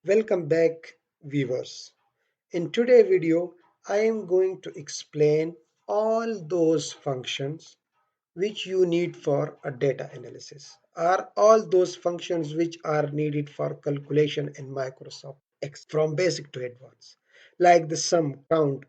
Welcome back, viewers. In today's video, I am going to explain all those functions which you need for a data analysis, or all those functions which are needed for calculation in Microsoft Excel from basic to advanced, like the sum, count,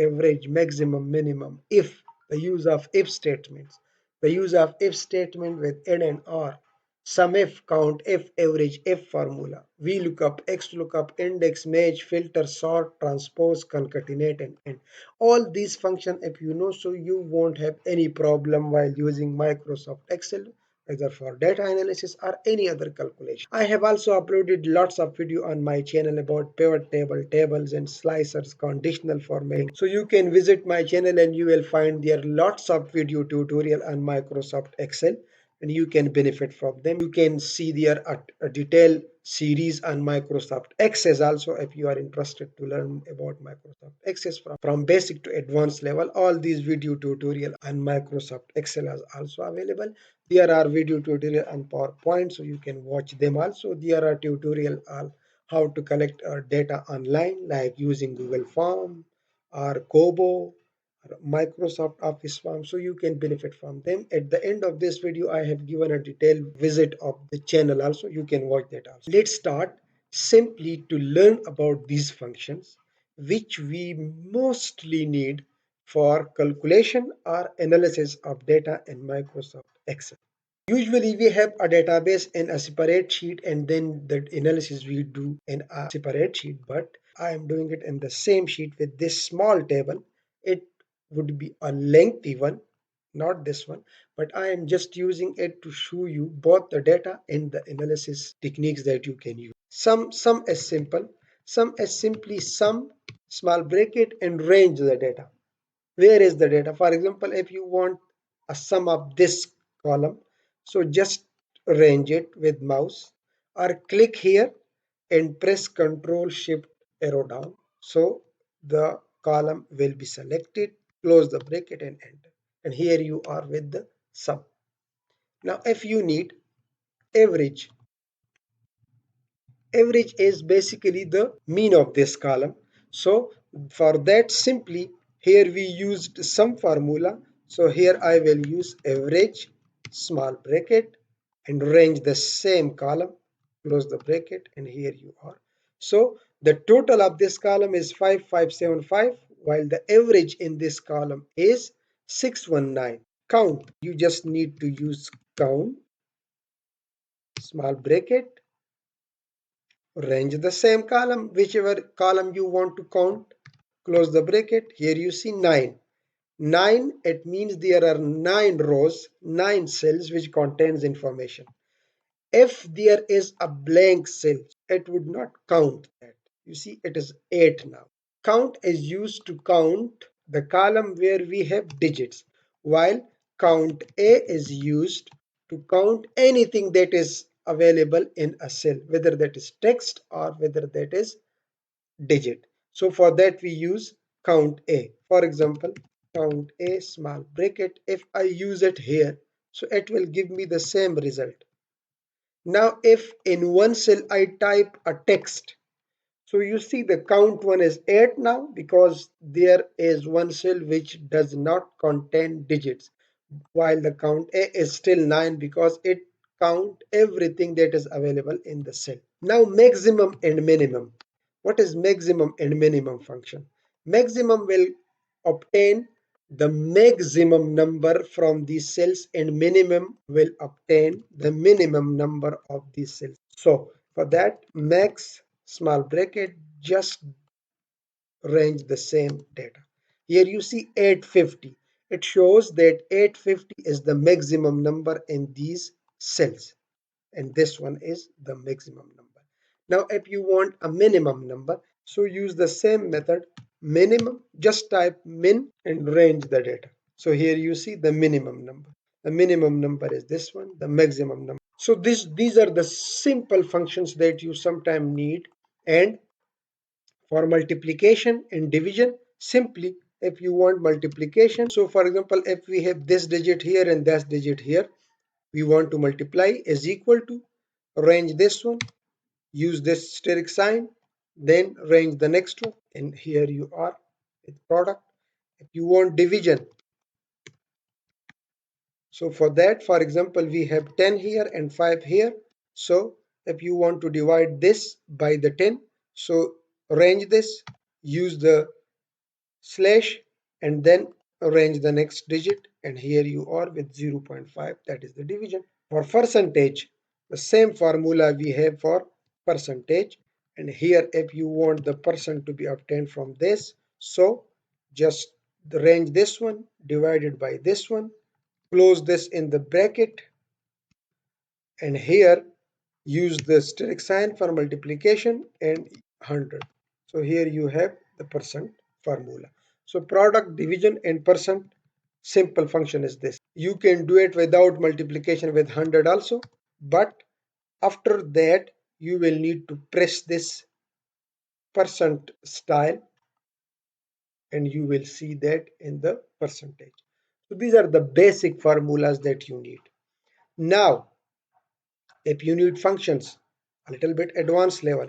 average, maximum, minimum, if, the use of if statements, the use of if statement with and or, SUMIF, COUNTIF, average, if formula, VLOOKUP, XLOOKUP, index, match, filter, sort, transpose, concatenate, and end. All these functions, if you know, so you won't have any problem while using Microsoft Excel, either for data analysis or any other calculation. I have also uploaded lots of video on my channel about pivot table, tables and slicers, conditional formatting. So you can visit my channel and you will find there lots of video tutorial on Microsoft Excel, and you can benefit from them. You can see there a detailed series on Microsoft Access also if you are interested to learn about Microsoft Access from basic to advanced level. All these video tutorial on Microsoft Excel are also available. There are video tutorial on PowerPoint, so you can watch them also. There are tutorial on how to collect data online, like using Google Form or KOBO, Microsoft Office form, so you can benefit from them. At the end of this video, I have given a detailed visit of the channel also. You can watch that also. Let's start simply to learn about these functions which we mostly need for calculation or analysis of data in Microsoft Excel. Usually we have a database in a separate sheet and then the analysis we do in a separate sheet, but I am doing it in the same sheet with this small table. It would be a lengthy one, not this one, but I am just using it to show you both the data and the analysis techniques that you can use. Sum is simple. Sum is simply sum, small bracket, and range the data. Where is the data? For example, if you want a sum of this column, so just range it with mouse or click here and press Ctrl Shift arrow down. So the column will be selected, close the bracket and enter. And here you are with the sum. Now if you need average, average is basically the mean of this column. So for that, simply here we used some formula. So here I will use average, small bracket, and range the same column, close the bracket, and here you are. So the total of this column is 5575, while the average in this column is 619. Count, you just need to use count, small bracket, range the same column, whichever column you want to count, close the bracket. Here you see 9. 9, it means there are 9 rows, 9 cells which contains information. If there is a blank cell, it would not count that. You see, it is 8 now. Count is used to count the column where we have digits, while count A is used to count anything that is available in a cell, whether that is text or whether that is digit. So for that we use count A. For example, count A, small bracket. If I use it here, so it will give me the same result. Now if in one cell I type a text, so you see the count one is 8 now because there is one cell which does not contain digits, while the count A is still 9 because it count everything that is available in the cell. Now maximum and minimum. What is maximum and minimum function? Maximum will obtain the maximum number from these cells and minimum will obtain the minimum number of these cells. So for that, max, small bracket, just range the same data. Here you see 850. It shows that 850 is the maximum number in these cells, and this one is the maximum number. Now if you want a minimum number, so use the same method, minimum, just type min and range the data. So here you see the minimum number. The minimum number is this one, the maximum number. So these are the simple functions that you sometimes need. And for multiplication and division, simply if you want multiplication, so for example, if we have this digit here and that digit here, we want to multiply is equal to, range this one, use this steric sign, then range the next one, and here you are with product. If you want division, so for that, for example, we have 10 here and 5 here. So if you want to divide this by the 10, so range this, use the slash, and then arrange the next digit, and here you are with 0.5, that is the division. For percentage, the same formula we have for percentage, and here if you want the percent to be obtained from this, so just range this one divided by this one, close this in the bracket, and here use the steric sign for multiplication and 100. So here you have the percent formula. So product, division and percent, simple function is this. You can do it without multiplication with 100 also, but after that you will need to press this percent style, and you will see that in the percentage. So these are the basic formulas that you need. Now if you need functions, a little bit advanced level,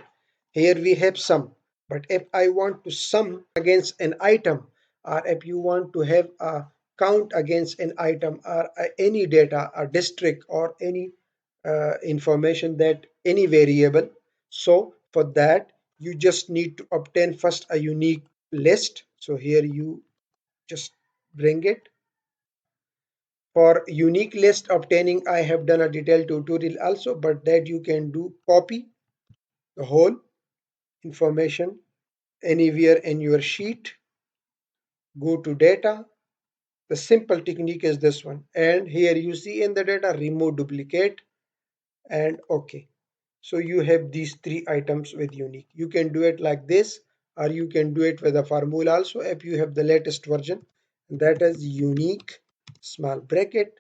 here we have sum. But if I want to sum against an item, or if you want to have a count against an item, or any data, a district, or any information, that any variable, so for that you just need to obtain first a unique list. So here you just bring it. For unique list obtaining, I have done a detailed tutorial also, but that you can do copy the whole information anywhere in your sheet, go to data. The simple technique is this one, and here you see in the data remove duplicate and OK. So you have these three items with unique. You can do it like this, or you can do it with a formula also if you have the latest version, that is unique small bracket,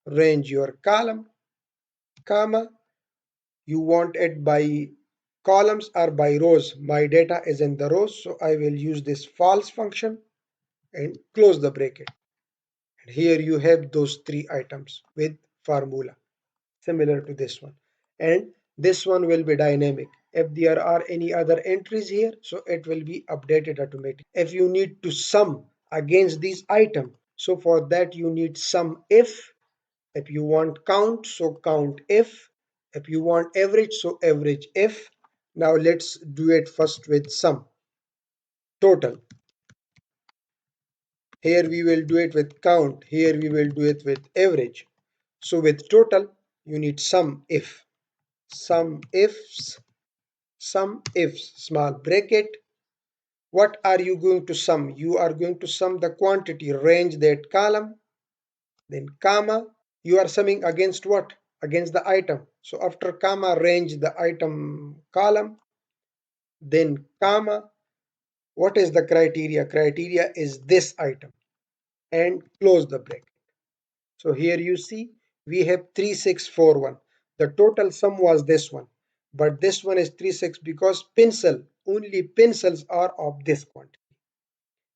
range your column, comma. You want it by columns or by rows. My data is in the rows, so I will use this false function and close the bracket. And here you have those three items with formula similar to this one. And this one will be dynamic. If there are any other entries here, so it will be updated automatically. If you need to sum against these items, so for that you need sum if you want count, so count if you want average, so average if. Now let's do it first with sum total. Here we will do it with count, here we will do it with average. So with total you need sum ifs small bracket. What are you going to sum? You are going to sum the quantity, range that column, then comma. You are summing against what? Against the item. So after comma, range the item column, then comma. What is the criteria? Criteria is this item, and close the bracket. So here you see we have 3641. The total sum was this one, but this one is 36 because only pencils are of this quantity.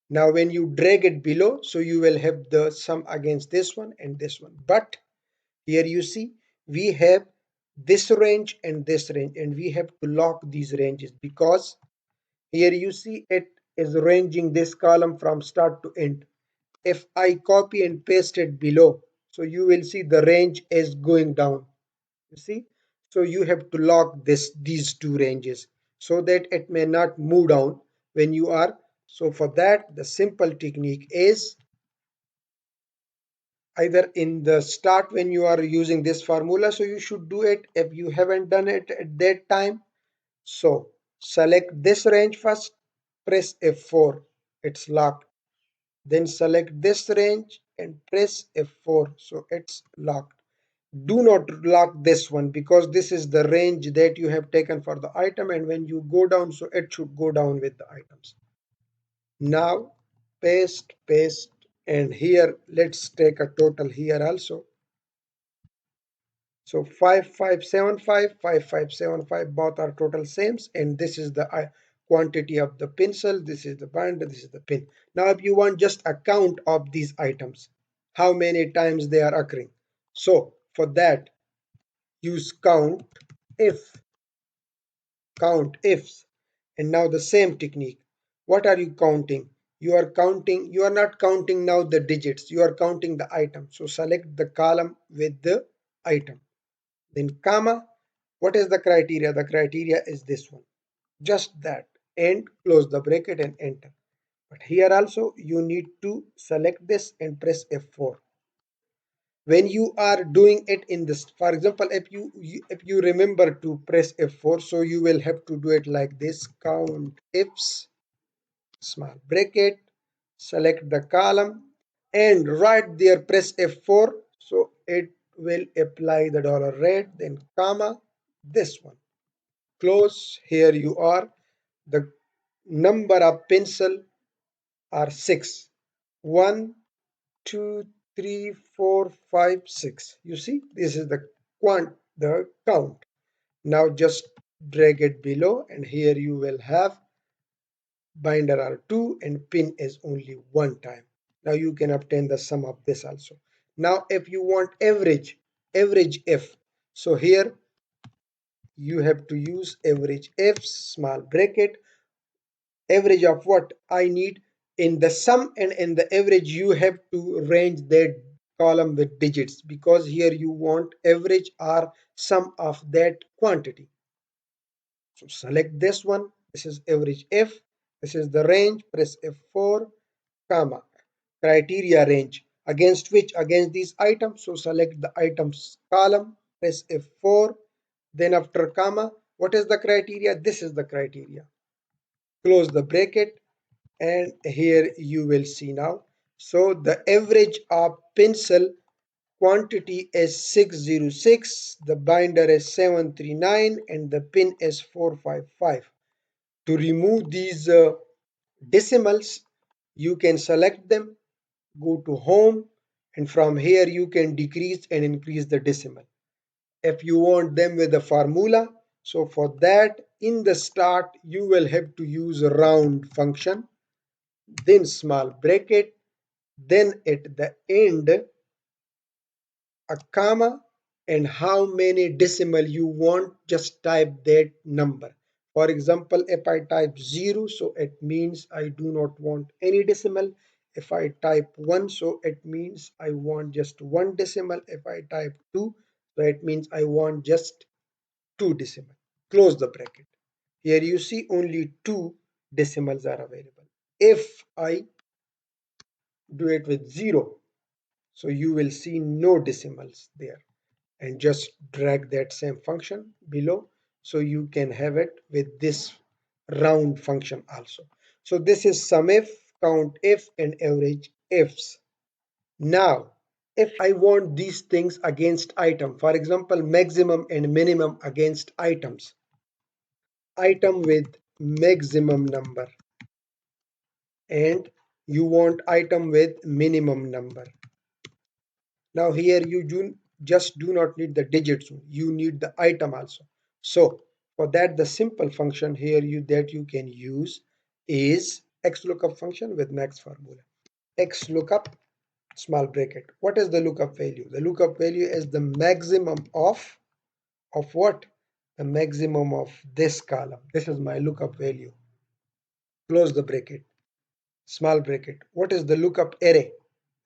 Now when you drag it below, so you will have the sum against this one and this one. But here you see we have this range and this range, and we have to lock these ranges because here you see it is ranging this column from start to end. If I copy and paste it below, so you will see the range is going down. You see, so you have to lock these two ranges so that it may not move down when you are. So for that, the simple technique is either in the start when you are using this formula, so you should do it. If you haven't done it at that time, so select this range first, press F4, it's locked. Then select this range and press F4, so it's locked. Do not lock this one because this is the range that you have taken for the item, and when you go down, so it should go down with the items. Now paste, and here let's take a total here also. So 5575 both are total same, and this is the quantity of the pencil, this is the binder, this is the pin. Now if you want just a count of these items, how many times they are occurring, so for that use count if. COUNTIFs. And now the same technique. What are you counting? You are not counting now the digits, you are counting the item. So select the column with the item. Then comma. What is the criteria? The criteria is this one. Just that. And close the bracket and enter. But here also you need to select this and press F4. When you are doing it in this, for example, if you remember to press F4, so you will have to do it like this: count ifs, small bracket, select the column, and right there press F4, so it will apply the $red, then comma, this one, close. Here you are. The number of pencil are 6. 1, 2, 3, 4, 5, 6. You see, this is the count. Now just drag it below, and here you will have binder are 2 and pin is only 1 time. Now you can obtain the sum of this also. Now if you want average f, so here you have to use average f, small bracket. Average of what I need in the sum and in the average, you have to range that column with digits, because here you want average or sum of that quantity. So select this one. This is average f. This is the range. Press F4, comma, criteria range. Against which? Against these items. So select the items column. Press F4. Then after comma, what is the criteria? This is the criteria. Close the bracket, and here you will see now. So the average of pencil quantity is 606, the binder is 739, and the pin is 455. To remove these decimals, you can select them, go to home, and from here you can decrease and increase the decimal. If you want them with a formula, so for that in the start you will have to use a round function, then small bracket, then at the end a comma, and how many decimal you want, just type that number. For example, if I type 0, so it means I do not want any decimal. If I type 1, so it means I want just one decimal. If I type 2, so it means I want just two decimal. Close the bracket. Here you see only two decimals are available. If I do it with 0, so you will see no decimals there, and just drag that same function below, so you can have it with this round function also. So this is SUMIF, COUNTIF, and AVERAGEIFs. Now if I want these things against item, for example maximum and minimum against items, item with maximum number, and you want item with minimum number. Now here you just do not need the digits, you need the item also. So for that the simple function here that you can use is XLOOKUP function with max formula. XLOOKUP, small bracket. What is the lookup value? The lookup value is the maximum of what? The maximum of this column. This is my lookup value. Close the bracket. Small bracket. What is the lookup array?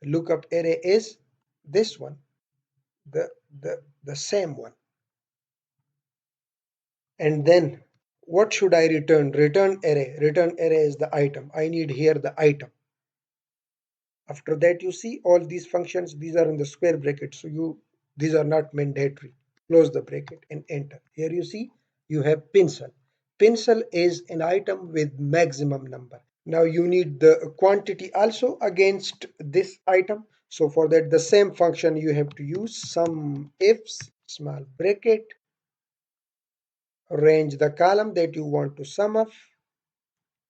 The lookup array is this one. The same one. And then what should I return? Return array. Return array is the item. I need here the item. After that you see all these functions, these are in the square bracket, so these are not mandatory. Close the bracket and enter. Here you see you have pencil. Pencil is an item with maximum number. Now you need the quantity also against this item. So for that the same function you have to use SUMIFs, small bracket, range the column that you want to sum of,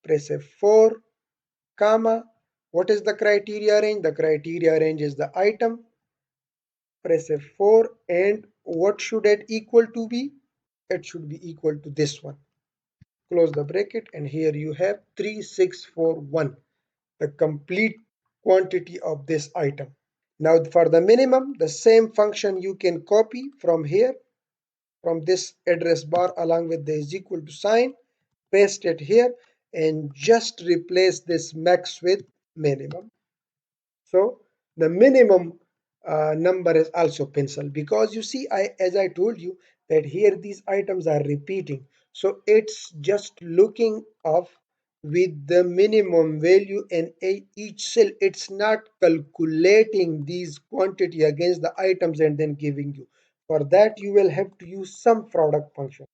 press F4, comma. What is the criteria range? The criteria range is the item. Press F4, and what should it equal to be? It should be equal to this one. Close the bracket, and here you have 3641, the complete quantity of this item. Now for the minimum, the same function you can copy from here, from this address bar along with the is equal to sign, paste it here, and just replace this max with minimum. So the minimum number is also pencil, because you see, as I told you that here these items are repeating. So it's just looking up with the minimum value in each cell. It's not calculating these quantity against the items and then giving you. For that, you will have to use some product function.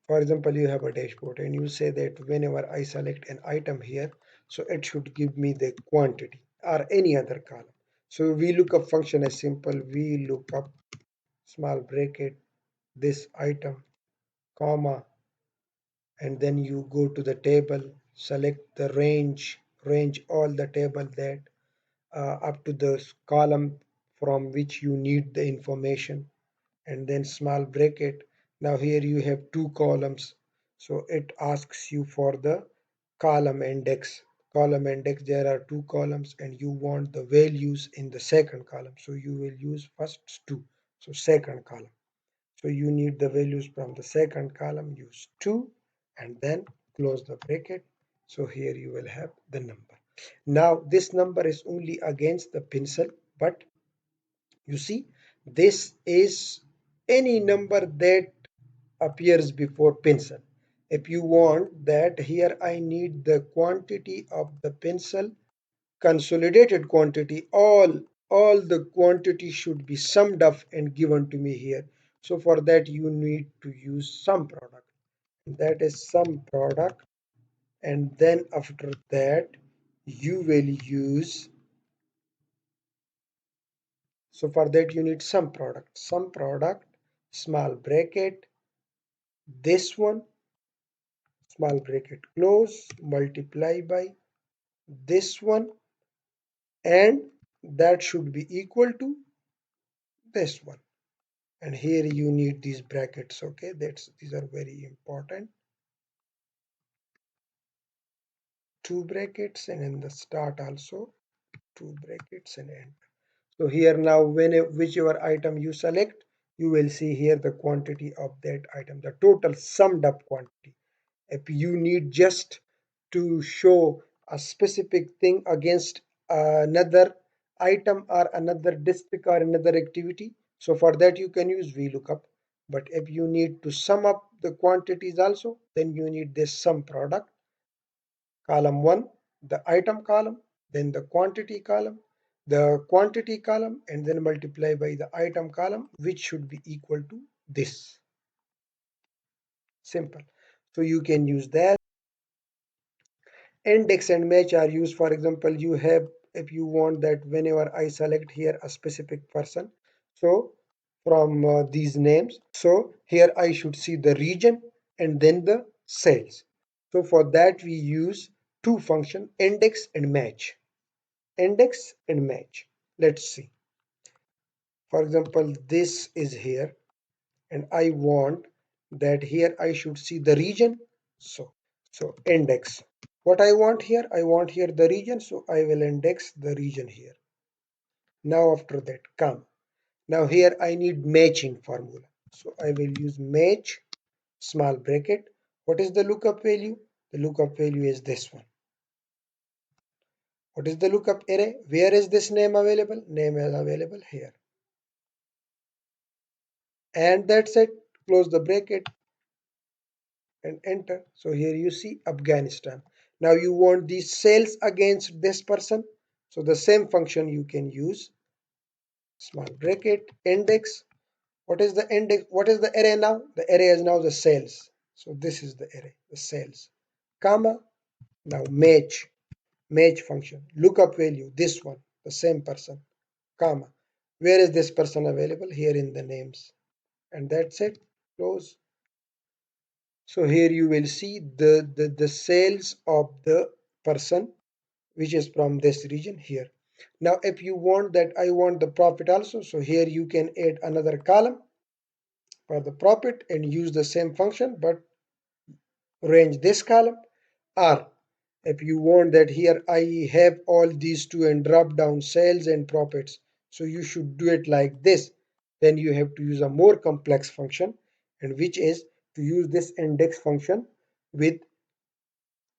For example, you have a dashboard and you say that whenever I select an item here, so it should give me the quantity or any other column. So VLOOKUP function is simple. VLOOKUP small bracket this item, comma, and then you go to the table, select the range all the table that up to the column from which you need the information, and then small bracket. Now here you have two columns, so it asks you for the column index. Column index, there are two columns and you want the values in the second column, so you will use first two, so second column. So you need the values from the second column, use 2 and then close the bracket. So here you will have the number. Now this number is only against the pencil, but you see, this is any number that appears before pencil. If you want that here I need the quantity of the pencil, consolidated quantity, all the quantity should be summed up and given to me here. So for that you need to use sum product. That is sum product, and then after that you will use, so for that you need sum product, small bracket, this one, small bracket close, multiply by this one, and that should be equal to this one. And here you need these brackets. Okay, these are very important. Two brackets, and in the start also two brackets and end. So here now whichever item you select, you will see here the quantity of that item, the total summed up quantity. If you need just to show a specific thing against another item or another district or another activity, so for that you can use VLOOKUP. But if you need to sum up the quantities also, then you need this sum product, column 1, the item column, then the quantity column, and then multiply by the item column, which should be equal to this. Simple. So you can use that. Index and match are used. For example, you have, if you want that whenever I select here a specific person, so from these names, so here I should see the region and then the sales. So for that we use two function, index and match. Index and match. Let's see. For example, this is here and I want that here I should see the region. So index. What I want here? I want here the region, so I will index the region here. Now after that, come. Now here I need matching formula. So I will use match, small bracket. What is the lookup value? The lookup value is this one. What is the lookup array? Where is this name available? Name is available here. And that's it. Close the bracket and enter. So here you see Afghanistan. Now you want these sales against this person. So the same function you can use. Small bracket, index. What is the index? What is the array now? The array is now the sales. So this is the array, the sales. Comma. Now match function. Lookup value, this one, the same person. Comma. Where is this person available? Here in the names. And that's it. Close. So here you will see the sales of the person which is from this region here. Now if you want that I want the profit also, so here you can add another column for the profit and use the same function but range this column. Or if you want that here I have all these two and drop down sales and profits, so you should do it like this. then you have to use a more complex function, and which is to use this index function with,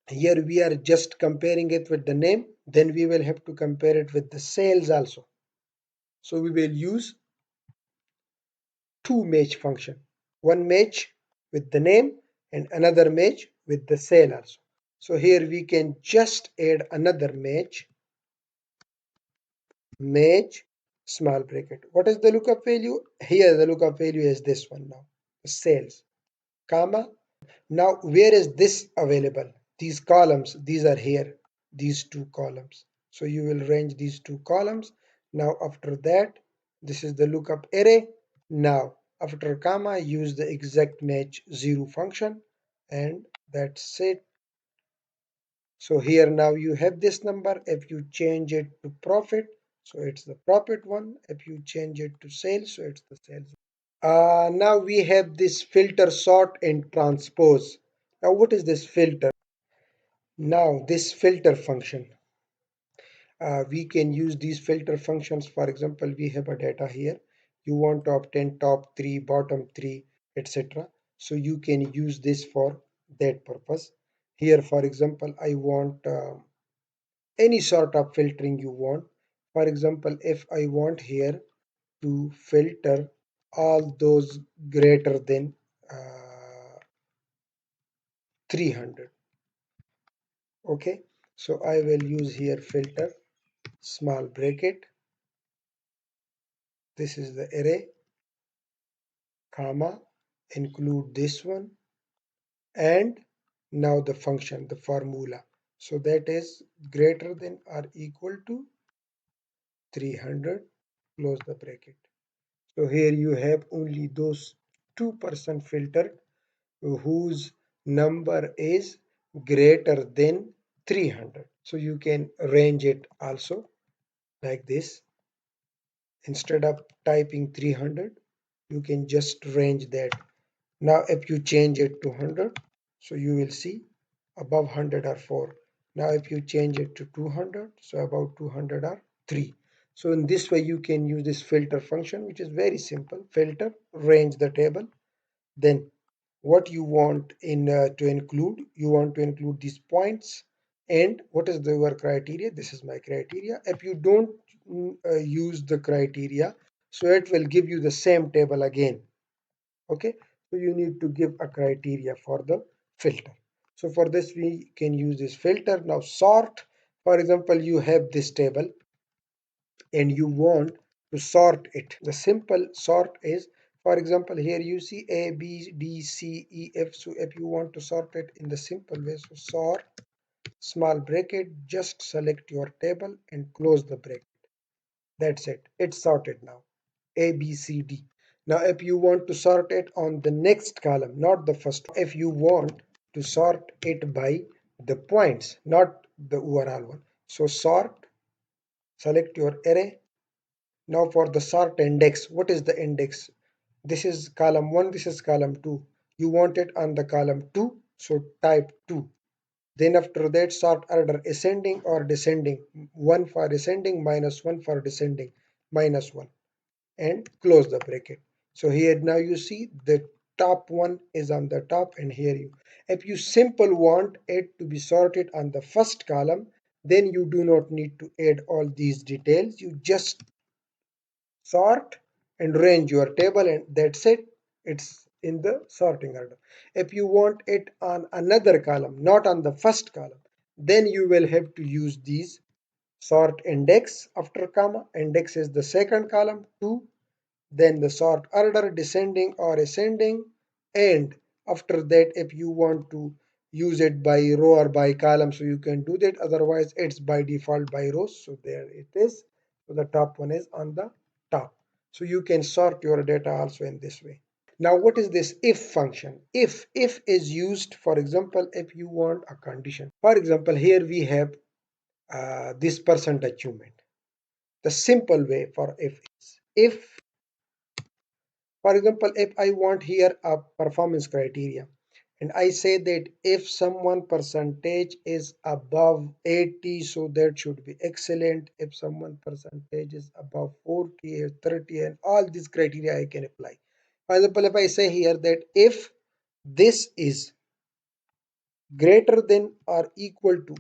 here we are just comparing it with the name, then we will have to compare it with the sales also. So we will use two match function, one match with the name and another match with the sale also. So here we can just add another match small bracket. What is the lookup value? Here the lookup value is this one now, sales, comma. Now where is this available? These columns, these are here, these two columns. So you will range these two columns. Now after that, this is the lookup array. Now after comma, use the exact match 0 function, and that's it. So here now you have this number. If you change it to profit, so it's the profit one. If you change it to sales, so it's the sales. Now we have this filter, sort and transpose. Now what is this filter? Now this filter function, we can use these filter functions. For example, we have a data here. You want to obtain top three, bottom three, etc. So you can use this for that purpose. Here, for example, I want any sort of filtering you want. For example, if I want here to filter all those greater than 300. Okay, so I will use here filter small bracket. This is the array, comma, include this one, and now the function, the formula. So that is greater than or equal to 300, close the bracket. So here you have only those 2% filtered whose number is greater than 300. So you can range it also like this. Instead of typing 300, you can just range that. Now if you change it to 100, so you will see above 100 are 4. Now if you change it to 200, so about 200 are 3. So in this way you can use this filter function, which is very simple. Filter, range the table, then what you want in to include, you want to include these points, and what is your criteria? This is my criteria. If you don't use the criteria, so it will give you the same table again. Okay, so you need to give a criteria for the filter. So for this we can use this filter. Now sort, for example, you have this table and you want to sort it. The simple sort is, for example, here you see A, B, D, C, E, F. So if you want to sort it in the simple way, so sort small bracket, just select your table and close the bracket. That's it. It's sorted now. A, B, C, D. Now if you want to sort it on the next column, not the first, if you want to sort it by the points, not the overall one. So sort, select your array. Now for the sort index, what is the index? This is column 1, this is column 2. You want it on the column 2, so type 2. Then after that, sort order ascending or descending. 1 for ascending, -1 for descending, -1. And close the bracket. So here now you see the top one is on the top, and here you. If you simple want it to be sorted on the first column, then you do not need to add all these details. You just sort and range your table, and that's it. It's in the sorting order. If you want it on another column, not on the first column, then you will have to use these sort index after comma. Index is the second column, 2, then the sort order descending or ascending, and after that if you want to use it by row or by column, so you can do that. Otherwise it's by default by rows. So there it is. So the top one is on the top. So you can sort your data also in this way. Now what is this if function? If is used, for example, if you want a condition. For example, here we have this percent achievement. The simple way for if is, if, for example, if I want here a performance criteria, and I say that if someone percentage is above 80, so that should be excellent. If someone percentage is above 40 or 30, and all these criteria I can apply. For example, if I say here that if this is greater than or equal to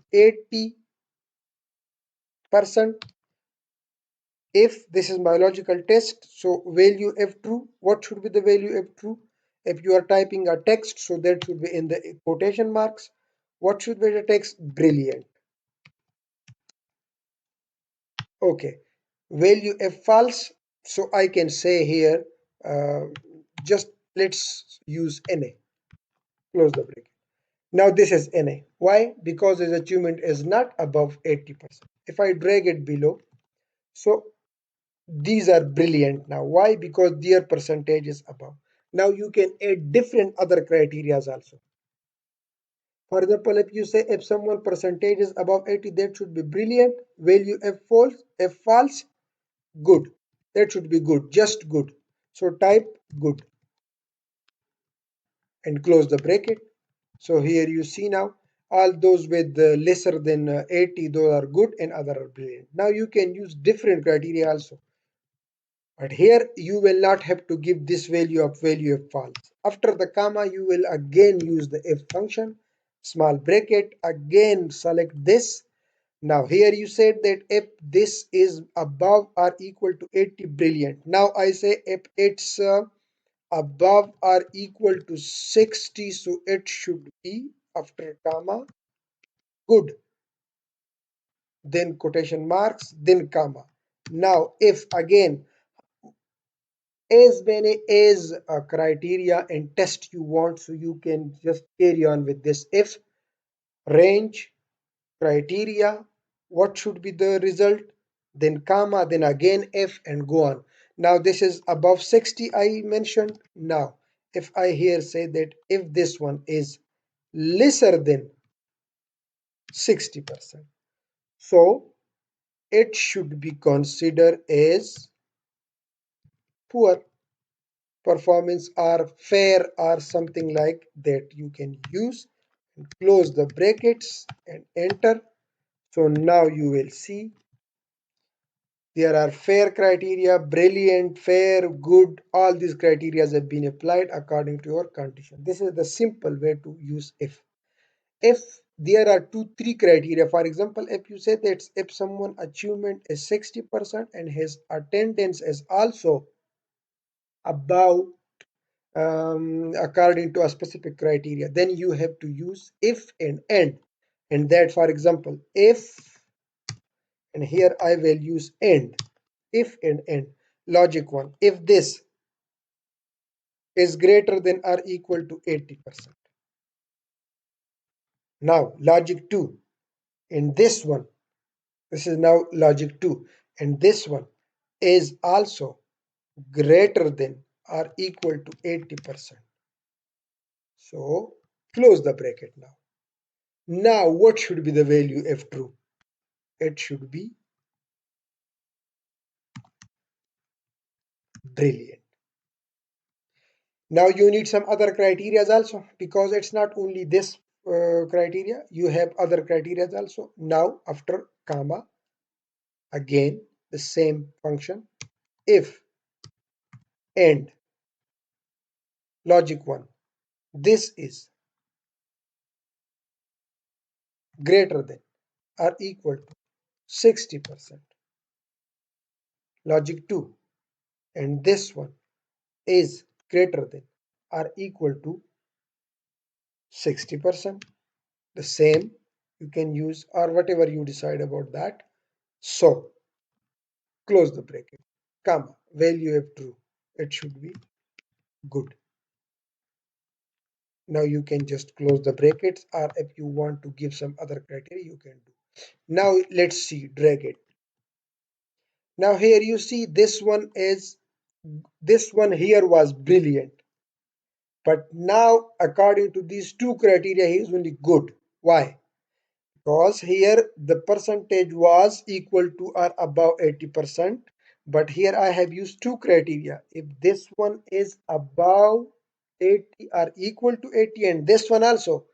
80%, if this is biological test, so value if true, what should be the value if true? If you are typing a text, so that should be in the quotation marks. What should be the text? Brilliant. Okay. Value if false, so I can say here, uh, just let's use NA. Close the bracket. Now this is NA. Why? Because his achievement is not above 80%. If I drag it below, so these are brilliant now. Why? Because their percentage is above. Now you can add different other criterias also. For example, if you say if someone percentage is above 80, that should be brilliant. Value if false, good. That should be good, just good. So type good and close the bracket. So here you see now all those with lesser than 80, those are good and other are brilliant. Now you can use different criteria also. But here you will not have to give this value of false. After the comma, you will again use the if function, small bracket, again select this. Now here you said that if this is above or equal to 80, brilliant. Now I say if it's above or equal to 60, so it should be after comma, good. Then quotation marks, then comma. Now if again as many as criteria and test you want, so you can just carry on with this. If range criteria, what should be the result, then comma, then again if, and go on. Now this is above 60 I mentioned. Now if I here say that if this one is lesser than 60%, so it should be considered as poor performance or fair or something like that. You can use and close the brackets and enter. So now you will see there are fair criteria, brilliant, fair, good. All these criteria have been applied according to your condition. This is the simple way to use if. If there are two, three criteria, for example, if you say that if someone achievement is 60% and his attendance is also above according to a specific criteria, then you have to use if and end. And that, for example, if, and here I will use end, if and end. Logic 1, if this is greater than or equal to 80%. Now logic 2, in this one, this is now logic 2, and this one is also greater than or equal to 80%. So close the bracket now. Now what should be the value if true? It should be brilliant. Now you need some other criteria also, because it's not only this criteria, you have other criteria also. Now after comma, again the same function, if and logic 1, this is greater than or equal to 60%. Logic 2, and this one is greater than or equal to 60%. The same you can use, or whatever you decide about that. So close the bracket, comma, value if true, it should be good. Now you can just close the brackets, or if you want to give some other criteria, you can do. Now let's see, drag it. Now here you see this one here was brilliant, but now according to these two criteria, he is only good. Why? Because here the percentage was equal to or above 80%, but here I have used two criteria. If this one is above 80 are equal to 80 and this one also.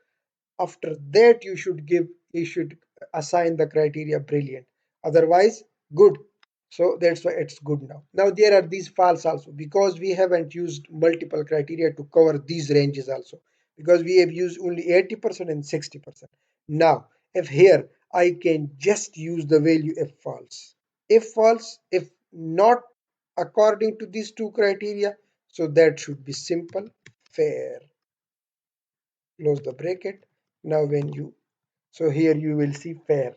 After that you should assign the criteria brilliant, otherwise good. So that's why it's good. Now there are these false also, because we haven't used multiple criteria to cover these ranges also, because we have used only 80% and 60%. Now if here I can just use the value if false, if not according to these two criteria, so that should be simple fair, close the bracket. Now when you, so here you will see fair.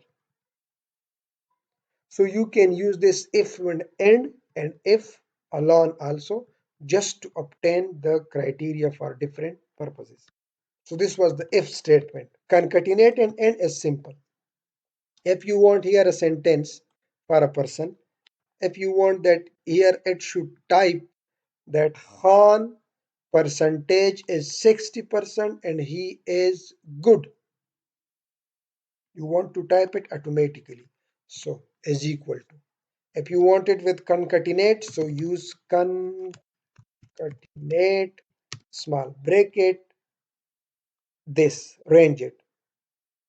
So you can use this if and end and if alone also, just to obtain the criteria for different purposes. So this was the if statement. Concatenate and end is simple. If you want here a sentence for a person, if you want that here it should type that Han percentage is 60% and he is good. You want to type it automatically. So is equal to. If you want it with concatenate, so use concatenate, small bracket, this, range it.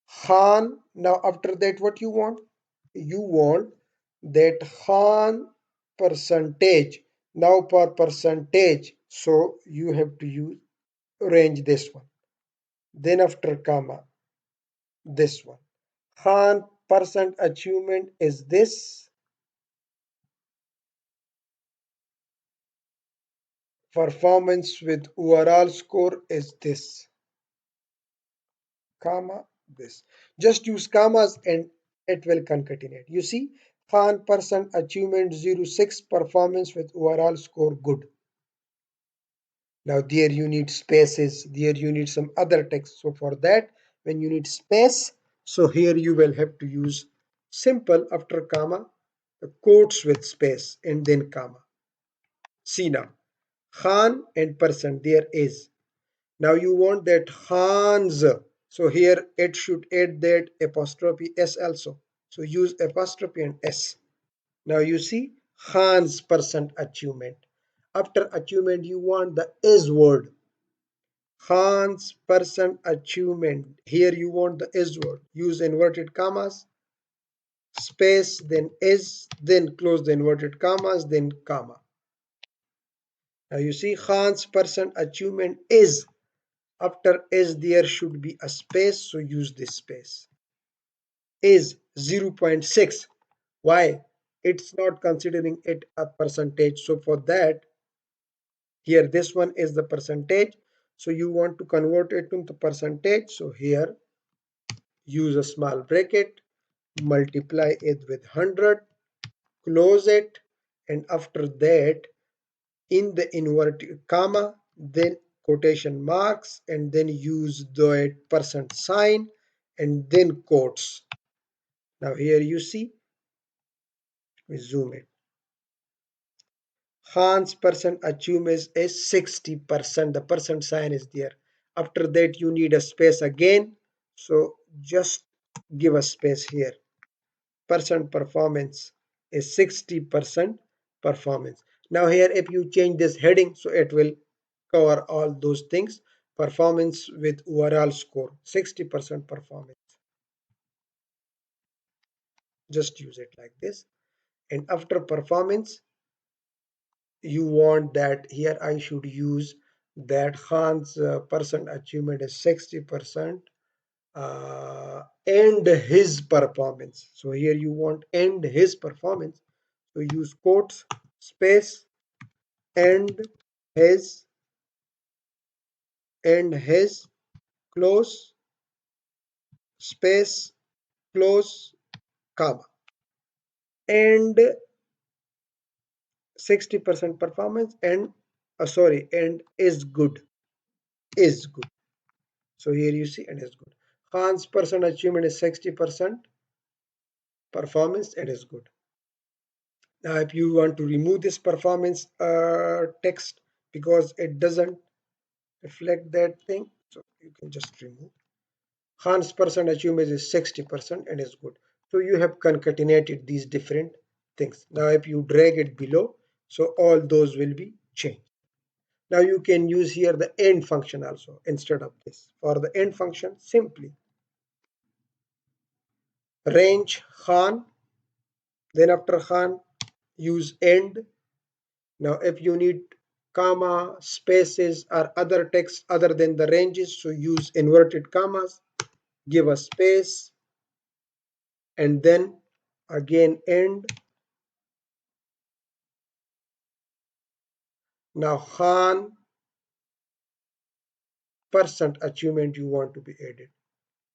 Han, now after that what you want? You want that Han percentage. Now for percentage, so you have to use range this one. Then after comma, this one. Han percent achievement is this. Performance with overall score is this, comma, this. Just use commas and it will concatenate. You see, Khan person achievement 06, performance with overall score good. Now there you need spaces, there you need some other text. So for that, when you need space, so here you will have to use simple after comma, quotes with space and then comma. See now, Khan and person there is. Now you want that Hans. So here it should add that apostrophe S also. So use apostrophe and S. Now you see Hans percent achievement. After achievement, you want the is word. Hans percent achievement. Here you want the is word. Use inverted commas, space, then is, then close the inverted commas, then comma. Now you see Hans percent achievement is. After is there should be a space, so use this space. Is 0.6. Why? It's not considering it a percentage. So for that, here this one is the percentage. So you want to convert it into percentage. So here use a small bracket, multiply it with 100, close it, and after that in the inverted comma, then quotation marks, and then use the percent sign and then quotes. Now here you see, we zoom it. Hans percent achievement is 60%. The percent sign is there. After that, you need a space again. So just give a space here. Percent performance is 60% performance. Now here, if you change this heading, so it will cover all those things. Performance with overall score, 60% performance. Just use it like this. And after performance, you want that here I should use that Hans percent achievement is 60% and his performance. So here you want and his performance. So use quotes, space, and his, and his, close, space, close, comma. And 60% performance and sorry, and is good. Is good. So here you see and is good. Khan's percent achievement is 60% performance and is good. Now if you want to remove this performance text because it doesn't reflect that thing, so you can just remove. Khan's percent achievement is 60% and is good. So you have concatenated these different things. Now if you drag it below, so all those will be changed. Now you can use here the end function also instead of this. For the end function, simply range Khan, then after Khan, use end. Now if you need comma, spaces, or other text other than the ranges, so use inverted commas, give a space, and then again end. Now Khan percent achievement you want to be added,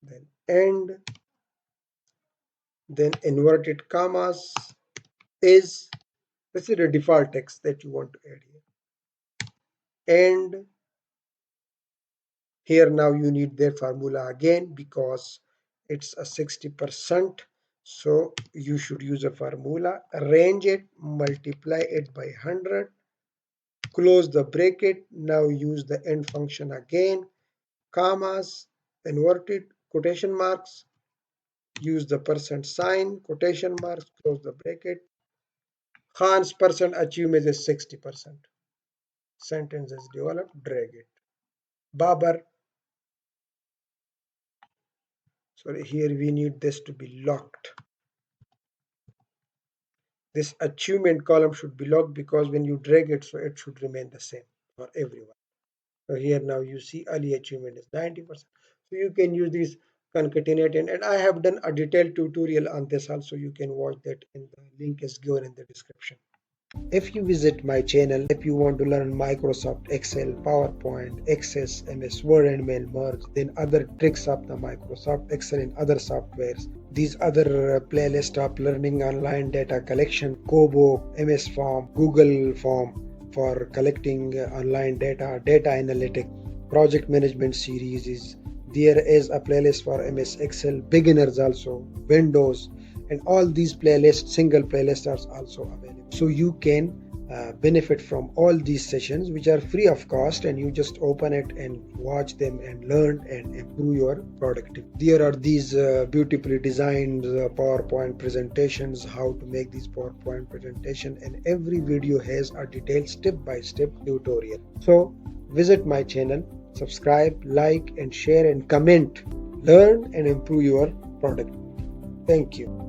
then end, then inverted commas is, this is the default text that you want to add here, and here now you need their formula again because it's a 60%, so you should use a formula, arrange it, multiply it by 100, close the bracket. Now use the end function again, commas, inverted quotation marks, use the percent sign, quotation marks, close the bracket. Khan's percent achievement is 60%. Sentence is developed, drag it. Babar, sorry, here we need this to be locked. This achievement column should be locked because when you drag it, so it should remain the same for everyone. So here now you see early achievement is 90%. So you can use these concatenate and I have done a detailed tutorial on this also. You can watch that and the link is given in the description. If you visit my channel, if you want to learn Microsoft Excel, PowerPoint, Access, MS Word and Mail Merge, then other tricks of the Microsoft Excel and other softwares, these other playlists of learning online data collection, KOBO, MS Form, Google Form for collecting online data, data analytics, project management series is there is a playlist for MS Excel, beginners also, Windows, and all these playlists, single playlists are also available. So you can benefit from all these sessions which are free of cost, and you just open it and watch them and learn and improve your productivity. There are these beautifully designed PowerPoint presentations, how to make these PowerPoint presentation, and every video has a detailed step-by-step tutorial. So visit my channel, subscribe, like and share and comment, learn and improve your product. Thank you.